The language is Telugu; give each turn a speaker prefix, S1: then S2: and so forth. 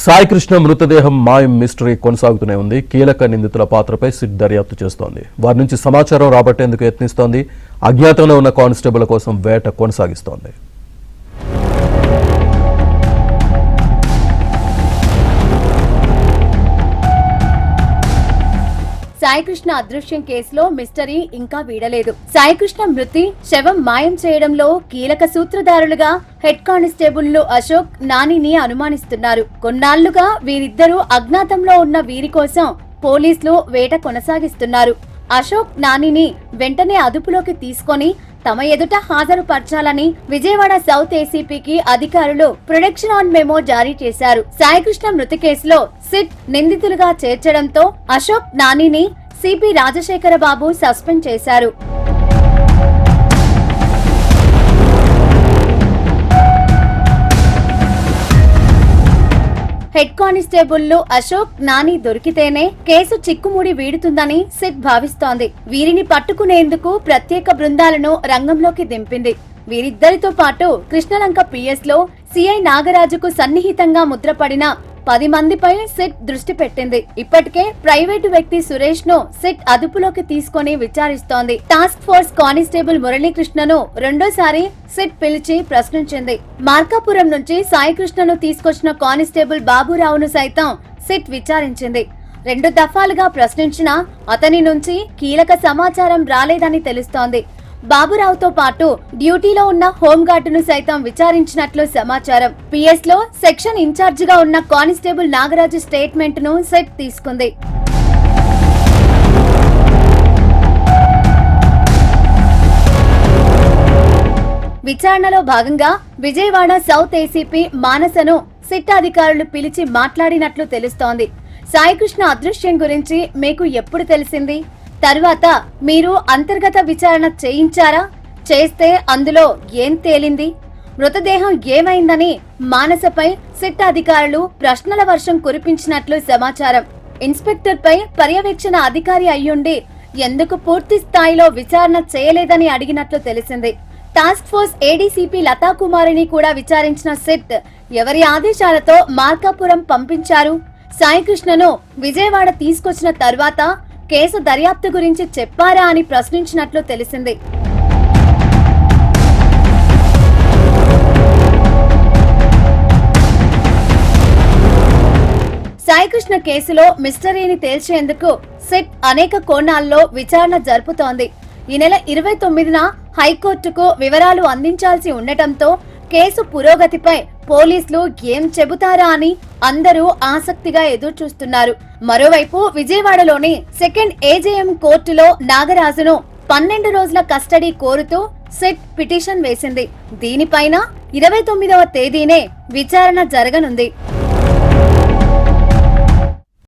S1: సాయి కృష్ణ మృతదేహం మాయం మిస్టరీ కొనసాగుతూనే ఉంది. కీలక నిందితుల పాత్రపై సిట్ దర్యాప్తు చేస్తోంది. వారి నుంచి సమాచారం రాబట్టేందుకు యత్నిస్తోంది. అజ్ఞాతంలో ఉన్న కానిస్టేబుల్ కోసం వేట కొనసాగిస్తోంది.
S2: సాయికృష్ణ అదృశ్యం కేసులో మిస్టరీ ఇంకా వీడలేదు. సాయికృష్ణ మృతి, శవం మాయం చేయడంలో కీలక సూత్రధారులుగా హెడ్ కానిస్టేబుల్ అశోక్, నానిని అనుమానిస్తున్నారు. కొన్నాళ్లుగా వీరిద్దరూ అజ్ఞాతంలో ఉన్న వీరి కోసం పోలీసులు వేట కొనసాగిస్తున్నారు. అశోక్, నానిని వెంటనే అదుపులోకి తీసుకొని తమ ఎదుట హాజరుపరచాలని విజయవాడ సౌత్ ఏసీపీకి అధికారులు ప్రొడక్షన్ ఆన్ మెమో జారీ చేశారు. సాయికృష్ణ మృతి కేసులో సిట్ నిందితులుగా చేర్చడంతో అశోక్, నానిని సిపి రాజశేఖర బాబు సస్పెండ్ చేశారు. హెడ్ కానిస్టేబుల్లు అశోక్, నాని దొరికితేనే కేసు చిక్కుముడి వీడుతుందని సిట్ భావిస్తోంది. వీరిని పట్టుకునేందుకు ప్రత్యేక బృందాలను రంగంలోకి దింపింది. వీరిద్దరితో పాటు కృష్ణలంక పిఎస్ లో సిఐ నాగరాజుకు సన్నిహితంగా ముద్రపడిన 10 మందిపై సిట్ దృష్టి పెట్టింది. ఇప్పటికే ప్రైవేటు వ్యక్తి సురేష్ ను సిట్ అదుపులోకి తీసుకుని విచారిస్తోంది. టాస్క్ ఫోర్స్ కానిస్టేబుల్ మురళీకృష్ణను రెండోసారి సిట్ పిలిచి ప్రశ్నించింది. మార్కాపురం నుంచి సాయికృష్ణను తీసుకొచ్చిన కానిస్టేబుల్ బాబురావును సైతం సిట్ విచారించింది. 2 దఫాలుగా ప్రశ్నించినా అతని నుంచి కీలక సమాచారం రాలేదని తెలుస్తోంది. బాబురావుతో పాటు డ్యూటీలో ఉన్న హోంగార్డును సైతం విచారించినట్లు సమాచారం. పిఎస్ లో సెక్షన్ ఇన్ఛార్జిగా ఉన్న కానిస్టేబుల్ నాగరాజు స్టేట్మెంట్ ను సెట్ తీసుకుంది. విచారణలో భాగంగా విజయవాడ సౌత్ ఏసీపీ మానసను సిట్ అధికారులు పిలిచి మాట్లాడినట్లు తెలుస్తోంది. సాయికృష్ణ అదృశ్యం గురించి మీకు ఎప్పుడు తెలిసింది? తర్వాత మీరు అంతర్గత విచారణ చేయించారా? చేస్తే అందులో ఏం తేలింది? మృతదేహం ఏమైందని మానసపై సిట్ అధికారులు ప్రశ్నల వర్షం కురిపించినట్లు సమాచారం. ఇన్స్పెక్టర్ పై పర్యవేక్షణ అధికారి అయ్యుండి ఎందుకు పూర్తి స్థాయిలో విచారణ చేయలేదని అడిగినట్లు తెలిసింది. టాస్క్ ఫోర్స్ ఏడీసీపీ లతాకుమారిని కూడా విచారించిన సిట్ ఎవరి ఆదేశాలతో మార్కాపురం పంపించారు? సాయికృష్ణను విజయవాడ తీసుకొచ్చిన తర్వాత కేసు దర్యాప్తు గురించి చెప్పారా అని ప్రశ్నించినట్లు తెలిసింది. సాయికృష్ణ కేసులో మిస్టరీని తేల్చేందుకు సిట్ అనేక కోణాల్లో విచారణ జరుపుతోంది. ఈ నెల 29న హైకోర్టుకు వివరాలు అందించాల్సి ఉండటంతో కేసు పురోగతిపై పోలీసులు ఏం చెబుతారా అని అందరూ ఆసక్తిగా ఎదురుచూస్తున్నారు. మరోవైపు విజయవాడలోని సెకండ్ ఏజేఎం కోర్టులో నాగరాజును 12 రోజుల కస్టడీ కోరుతూ సిట్ పిటిషన్ వేసింది. దీనిపైన 29వ తేదీనే విచారణ జరగనుంది.